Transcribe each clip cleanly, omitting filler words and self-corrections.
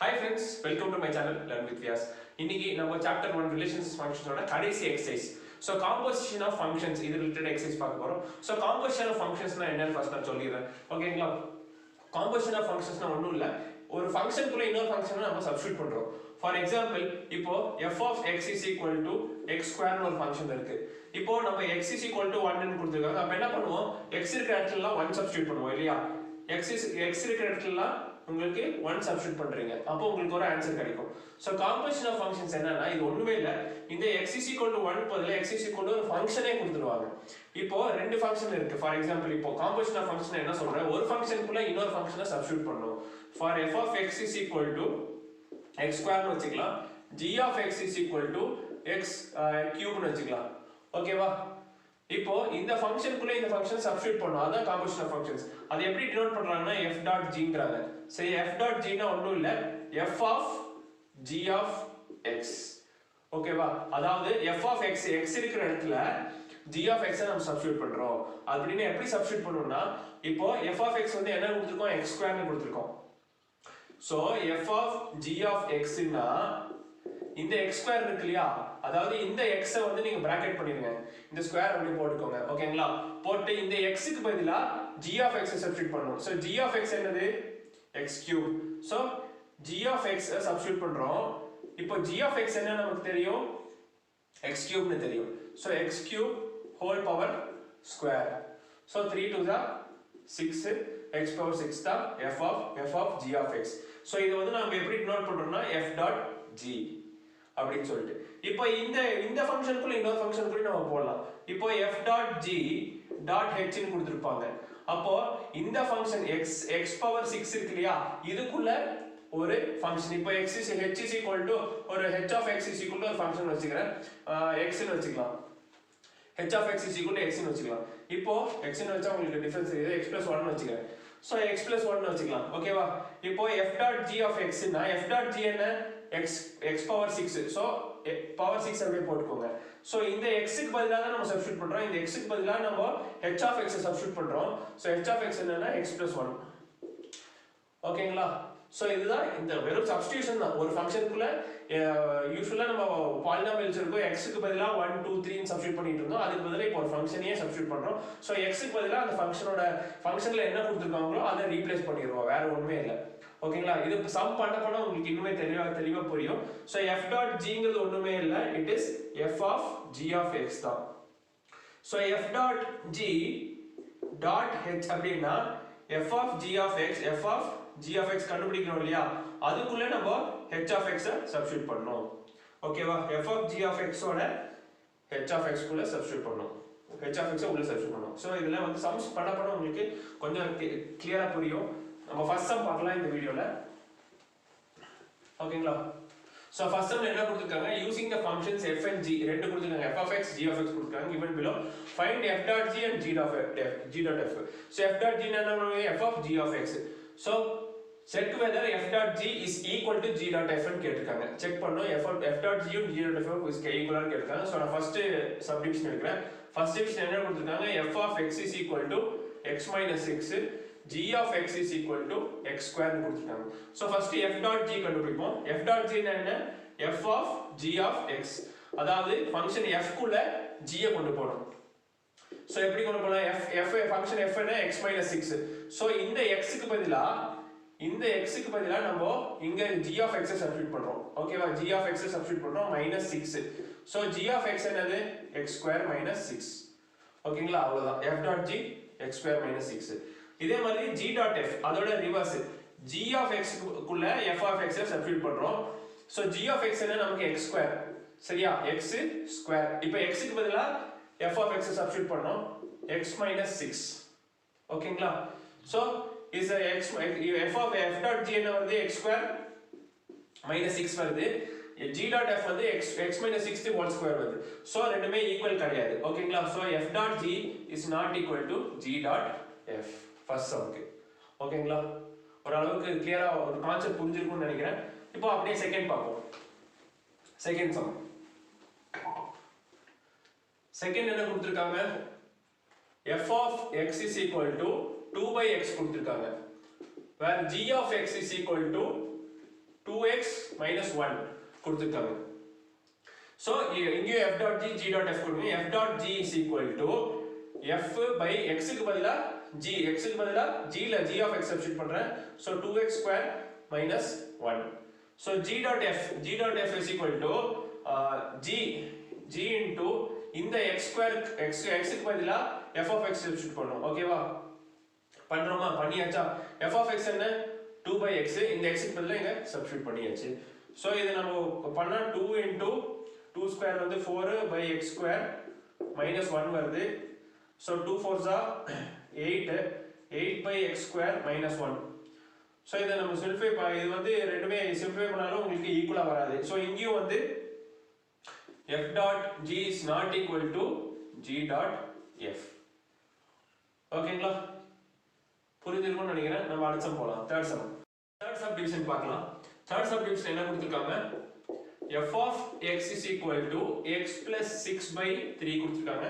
Hi friends, welcome to my channel Learn with Vyas. இன்னைக்கு நம்ம chapter 1 relations functions ஓட கடைசி exercise. So composition of functions இது related exercise பார்க்க போறோம். So composition of functions னா என்னன்னு first நான் சொல்லிறேன். ஓகேங்களா? Composition of functions னா ஒண்ணும் இல்ல. ஒரு ஃபங்க்ஷன் குள்ள இன்னொரு ஃபங்க்ஷனை நம்ம சப்ஸ்டிட்யூட் பண்றோம். ஃபார் எக்ஸாம்பிள் இப்போ f of x is equal to x square னு ஒரு ஃபங்க்ஷன் இருக்கு. இப்போ நம்ம x is equal to 1 ன்னு கொடுத்திருக்காங்க. அப்ப என்ன பண்ணுவோம்? x இருக்கிற இடத்துல 1 சப்ஸ்டிட்யூட் பண்ணுவோம் இல்லையா? x இருக்கிற இடத்துல உங்களுக்கு 1 சப்ஸ்டிட்யூட் பண்றீங்க. அப்போ உங்களுக்கு ஒரு ஆன்சர் கிடைக்கும். சோ காம்போசிஷன் ஆஃப் ஃபங்க்ஷன்ஸ் என்னன்னா இது ஒண்ணுமே இல்ல. இந்த x is equal to 1 பதிலா x is equal to ஒரு ஃபங்க்ஷனே கொடுத்துருவாங்க. இப்போ ரெண்டு ஃபங்க்ஷன் இருக்கு. ஃபார் எக்ஸாம்பிள் இப்போ காம்போசிஷன் ஆஃப் ஃபங்க்ஷன் என்ன சொல்றேன்? ஒரு ஃபங்க்ஷனுக்குள்ள இன்னொரு ஃபங்க்ஷனை சப்ஸ்டிட்யூட் பண்ணனும். For f of x is equal to x square னு வச்சுக்கலாம். g of x is equal to x cube னு வச்சுக்கலாம். ஓகேவா? இப்போ இந்த ஃபங்க்ஷனுக்குள்ள இந்த ஃபங்க்ஷன் சப்ஸ்டிட்யூட் பண்ணனும். அதான் காம்போசிஷன் ஆஃப் ஃபங்க்ஷன்ஸ். அது எப்படி டினோட் பண்றாங்கன்னா f.g ங்கறாங்க. சரி f.g னா ஒண்ணும் இல்ல f of g of x. ஓகேவா? அதாவது f of x இருக்கிற இடத்துல g of x நம்ம சப்ஸ்டிட்யூட் பண்றோம். அப்படினா எப்படி சப்ஸ்டிட்யூட் பண்ணுவோம்னா இப்போ f of x வந்து என்ன கொடுத்திருக்கோம் x square னு கொடுத்திருக்கோம். So f of g of x னா இந்த x square இருக்கு இல்லையா? அதாவது இந்த x வந்து நீங்க பிராக்கெட் பண்ணிருங்க. இந்த ஸ்கொயர் அப்படியே போட்டுக்கோங்க. ஓகேங்களா? போட்டு இந்த x க்கு பதிலா g of x சப்ஸ்டிட்யூட் பண்ணனும். சோ g of x என்னது? x cube. So g of x substitute பண்றோம். இப்போ g of x என்ன நமக்கு தெரியும்? x cube னு தெரியும். So x cube whole power square. So 3 to the 6 x power 6 தான் f of g of x. So இது வந்து நாம எப்படி டினோட் பண்றோம்னா f.g அப்படினு சொல்லிட்டு. இப்போ இந்த ஃபங்க்ஷனுக்குள்ள இன்னொரு ஃபங்க்ஷனுக்குள்ள நம்ம போடலாம். இப்போ f.g.h ன்னு கொடுத்திருப்பாங்க. அப்போ இந்த ஃபங்க்ஷன் x power 6 இருக்கு இல்லையா? இதுக்குள்ள ஒரு ஃபங்க்ஷன் இப்போ h is equal to ஒரு h of x is equal to ஒரு ஃபங்க்ஷன் வச்சுக்கிறேன். x ன்னு வச்சுக்கலாம். h of x is equal to x ன்னு வச்சுக்கலாம். இப்போ x ன்னு வச்சா உங்களுக்கு டிஃபரன்ஸ் இது x + 1 ன்னு வச்சுக்கிறேன். சோ x + 1 ன்னு வச்சுக்கலாம். ஓகேவா? இப்போ f.g of x னா f.g என்ன? x power 6. சோ power 6 அப்படியே போட்டுக்கோங்க. சோ இந்த x க்கு பதிலா தான் நம்ம சப்ஸ்டிட்யூட் பண்றோம். இந்த x க்கு பதிலா நம்ம h of x சப்ஸ்டிட்யூட் பண்றோம். சோ h of x என்னன்னா x + 1. ஓகேங்களா? சோ இதுதான் இந்த வெறும் சப்ஸ்டிட்யூஷன் தான். ஒரு ஃபங்க்ஷனுக்குள்ள யூசுவலா நம்ம பாலினாமியல்ஸ் இருக்கும். x க்கு பதிலா 1 2 3 ன்னு சப்ஸ்டிட்யூட் பண்ணிட்டு இருந்தோம். அதுக்கு பதிலா இப்போ ஒரு ஃபங்க்ஷனையே சப்ஸ்டிட்யூட் பண்றோம். சோ x க்கு பதிலா அந்த ஃபங்க்ஷன்ல என்ன கொடுத்திருக்காங்களோ அதை ரீப்ளேஸ் பண்ணிடுவோம். வேற ஒண்ணுமே இல்ல. ஓகேங்களா? இது சம் பண்ண உங்களுக்கு இன்னுமே தெளிவா புரியும். சோ f.g ங்கிறது ஒண்ணுமே இல்ல. It is f of g of x தான். சோ f.g.h அப்படினா f of g of x f of g of x கண்டுபிடிக்கணும் இல்லையா? அதுக்குள்ள நம்ம h of x சப்ஸ்டிட்யூட் பண்ணனும். ஓகேவா? f of g of x ஓட h of x குள்ள சப்ஸ்டிட்யூட் பண்ணனும். h of x உள்ள சப்ஸ்டிட்யூட் பண்ணனும். சோ இதெல்லாம் வந்து சம்ஸ் பண்ண உங்களுக்கு கொஞ்சம் கிளியரா புரியும். நம்ம ஃபர்ஸ்ட் சம் பார்க்கலாம் இந்த வீடியோல. ஓகேங்களா? சோ ஃபர்ஸ்ட் சம் என்ன கொடுத்திருக்காங்க? Using the functions f and g ரெண்டு கொடுத்திருக்காங்க. f of x g of x கொடுத்திருக்காங்க. given below find f.g and g.f. So f.g என்னன்னா f of g of x. So check whether f.g is equal to g.f ன்னு கேட்டிருக்காங்க. Check பண்ணனும் f.g and g.f is equal ன்னு கேட்டிருக்காங்க. So நான் first subdivision எடுக்கிறேன். First division என்ன கொடுத்திருக்காங்க? f of x is equal to x minus 6 g of x is equal to x square ன்னு கொடுத்திருக்காங்க. சோ ஃபர்ஸ்ட் f.g கண்டுபிடிப்போம். f.g என்ன? f of g of x. அதாவது ஃபங்க்ஷன் f குள்ள g கொண்டு போறோம். சோ எப்படி கொண்டு போலாம்? f ஃபங்க்ஷன் f என்ன? x minus 6. சோ இந்த x க்கு பதிலா நம்ம இங்க g of x சப்ஸ்டிட்யூட் பண்றோம். ஓகேவா? g of x சப்ஸ்டிட்யூட் பண்றோம் -6. சோ g of x என்னது? x square minus 6. ஓகேங்களா? அவ்வளவுதான். f.g x square minus 6. இதே மாதிரி g.f அதோட ரிவர்ஸ் g of x குள்ள f of x சப்ஸ்டிட்யூட் பண்றோம். சோ g of x என்ன? நமக்கு x square. சரியா? x square. இப்போ x க்கு பதிலா f of x சப்ஸ்டிட்யூட் பண்ணோம். x minus 6. ஓகேங்களா? So is f of f.g என்ன வருது? x square minus 6 வருது. g.f வந்து x minus 6 whole square வருது. சோ ரெண்டுமே ஈக்குவல் கிடையாது. ஓகேங்களா? So f.g is not equal to g.f. First சம்க்கு. ஓகேங்களா? ஒரு அளவுக்கு கிளியரா ஒரு கான்செப்ட் புரிஞ்சிருக்கும்னு நினைக்கிறேன். இப்போ அப்படியே செகண்ட் பார்ப்போம். Second sum. செகண்ட் என்ன கொடுத்திருக்காங்க? f of x is equal to 2 by x கொடுத்திருக்காங்க. where g of x is equal to 2 minus 1 கொடுத்துருக்காங்க. So இங்கே f dot g g dot f கொடுங்க. f dot g is equal to f by x க்கு பதிலா g, x க்கு பதிலா g ல g of x substitute பண்றேன். So 2x square minus 1. So g dot f is equal to g into இந்த x square x க்கு பதிலா f of x substitute பண்ணனும். ஓகேவா? பண்றோமா? பண்ணியாச்சா? f of x என்ன 2 by x, இந்த x க்கு பதிலா இங்க சப்ஸ்டிட்யூட் பண்ணியாச்சு. So இது நம்ம பண்ணா 2 into 2 square வந்து 4 by x square minus 1 வருது. So 2 4s are 8 by x square minus 1. So இதை நம்ம சிம்பிளிஃபை இது வந்து ரெண்டுமே சிம்பிளிஃபை பண்ணாலும் உங்களுக்கு ஈக்குவலா வராது. So இங்கேயும் வந்து f dot g is not equal to g dot f. ஓகேங்களா? புரிஞ்சிருக்கும்னு நினைக்கிறேன். நம்ம அடுத்த சம் போலாம். தேர்ட் சப் டிவிஷன் பார்க்கலாம். தேர்ட் சப் டிவிஷன் என்ன கொடுத்திருக்காங்க? f of x is equal to x plus 6 by 3 கொடுத்திருக்காங்க.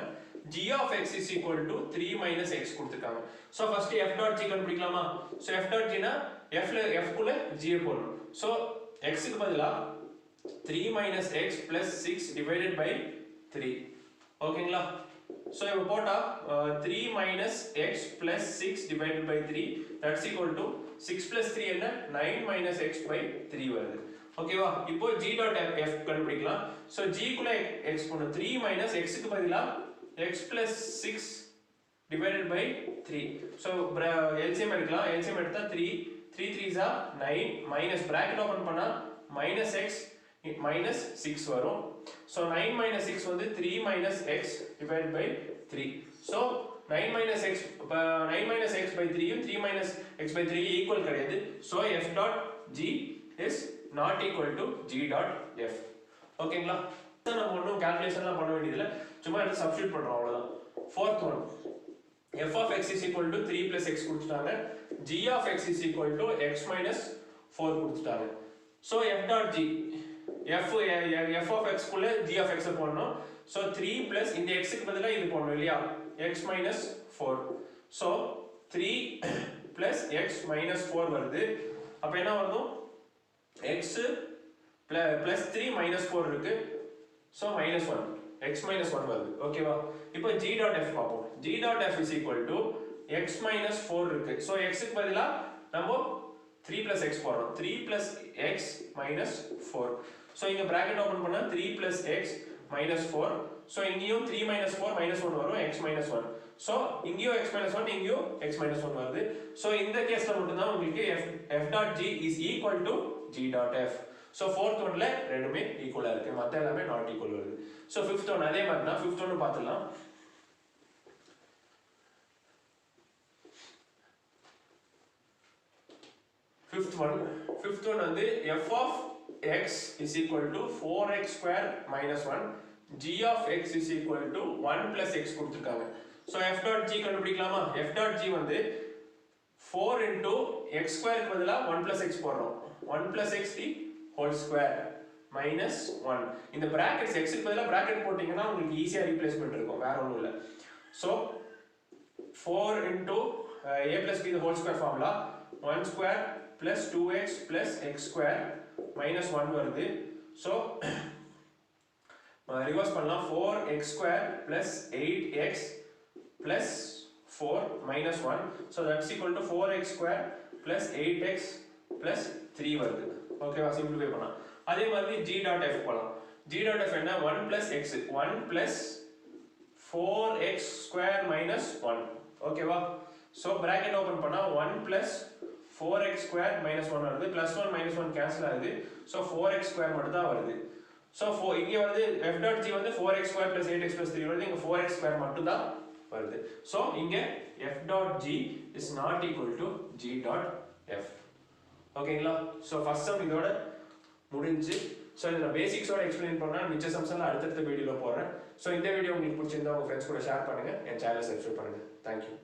g of x is equal to 3 minus x கொடுத்திருக்காங்க. So first f dot g கண்டுபிடிக்கலாமா? So f dot g னா f குள்ள g போடணும். So x க்கு பதிலா 3 minus x plus 6 divided by 3. ஓகேங்களா? So இப்போ போட்டா 3 minus x plus 6 divided by 3 that's equal to 6 plus 3 என்ன 9 minus x by 3 வருது. ஓகேவா? இப்போ g dot f கண்டுபிடிக்கலாம். So g குள்ள x போடணும். 3 minus x க்கு பதிலா x plus 6 divided by 3. So LCM எடுக்கலாம். LCM எடுத்தா 3 3s are 9 minus bracket open பண்ணா minus x minus 6 வரும். So 9 minus 6 வந்து 3 minus x divided by 3. So 9 minus x by 3 யும் 3 minus x by 3 equal கிடையாது. So f dot g is not equal to g dot f. ஓகேங்களா? நம்ம ஒன்றும் கால்குலேஷன்லாம் பண்ண வேண்டியதில்லை, சும்மா எடுத்து சப்ஸ்டிட்யூட் பண்ணுறோம் அவ்வளோதான். Fourth one f of x is equal to 3 plus x கொடுத்துட்டாங்க. g of x is equal to x minus 4 கொடுத்துட்டாங்க. So f dot g f of x குள்ள g of x போடணும். So 3 plus இந்த x க்கு பதிலா இது போடணும் இல்லையா? x minus 4. So 3 plus x minus 4 வருது. அப்போ என்ன வரும்? x plus 3 minus 4 இருக்கு. So minus 1. x minus 1 வருது. ஓகேவா? இப்போ g dot f பார்ப்போம். g dot f is equal to x minus 4 இருக்கு. So x க்கு பதிலா நம்ம 3 plus x போடுறோம். 3 plus x minus 4. So இங்க bracket open பண்ணா 3 plus x minus 4. So இங்கேயும் 3 minus 4 minus 1 வரும். x minus 1. So இங்கேயும் x minus 1 இங்கேயும் x minus 1 வருது. So இந்த கேஸ்ல மட்டும் தான் உங்களுக்கு f dot g is equal to g dot f. So fourth ஒன்ல ரெண்டுமே ஈக்குவலா இருக்கு, மத்த எல்லாமே நாட் ஈக்குவல் வருது. So fifth ஒன் அதே மாதிரி தான். fifth ஒன்னு பார்த்துடலாம். fifth one வந்து f of x is equal to 4x square minus 1, g of x is equal to 1 plus x கொடுத்திருக்காங்க. So f dot g கண்டுபிடிக்கலாமா? f dot g வந்து 4 into x square க்கு பதிலா 1 plus x போடுறோம். 1 plus x the whole square minus 1. இந்த brackets x க்கு பதிலா bracket போட்டீங்கன்னா உங்களுக்கு ஈஸியா ரீப்ளேஸ்மென்ட் இருக்கும், வேற ஒண்ணும் இல்ல. So 4 into a plus b the whole square formula 1 square plus 2x plus x square minus 1 வருது. So reverse பண்ணலாம். 4x square plus 8x plus 4 minus 1. So that's equal to 4x square plus 8x plus 3 வருது. ஓகேவா? Simplify பண்ணலாம். அதே மாதிரி g dot f போலாம். g dot f என்ன? 1 plus x 1 plus 4x square minus 1. ஓகேவா? So bracket open பண்ணா 1 plus 4x square minus 1 வருது. plus 1 minus 1 cancel ஆகுது. So 4x square மட்டும் தான் வருது. So இங்க வந்து f dot g வந்து 4x square plus 8x plus 3 வருது. இங்க 4x square மட்டும் தான் வருது. So இங்க f dot g is not equal to g dot f. ஓகேங்களா? So first sum இதோட முடிஞ்சு. So இத நான் பேசிக்ஸோட எக்ஸ்பிளைன் பண்ணா மிச்ச சம்ஸ் எல்லாம் அடுத்த வீடியோல போடுறேன். So இந்த வீடியோ உங்களுக்கு பிடிச்சிருந்தா உங்க ஃப்ரெண்ட்ஸ் கூட ஷேர் பண்ணுங்க, என் சேனலை சப்ஸ்கிரைப் பண்ணுங்க. Thank you.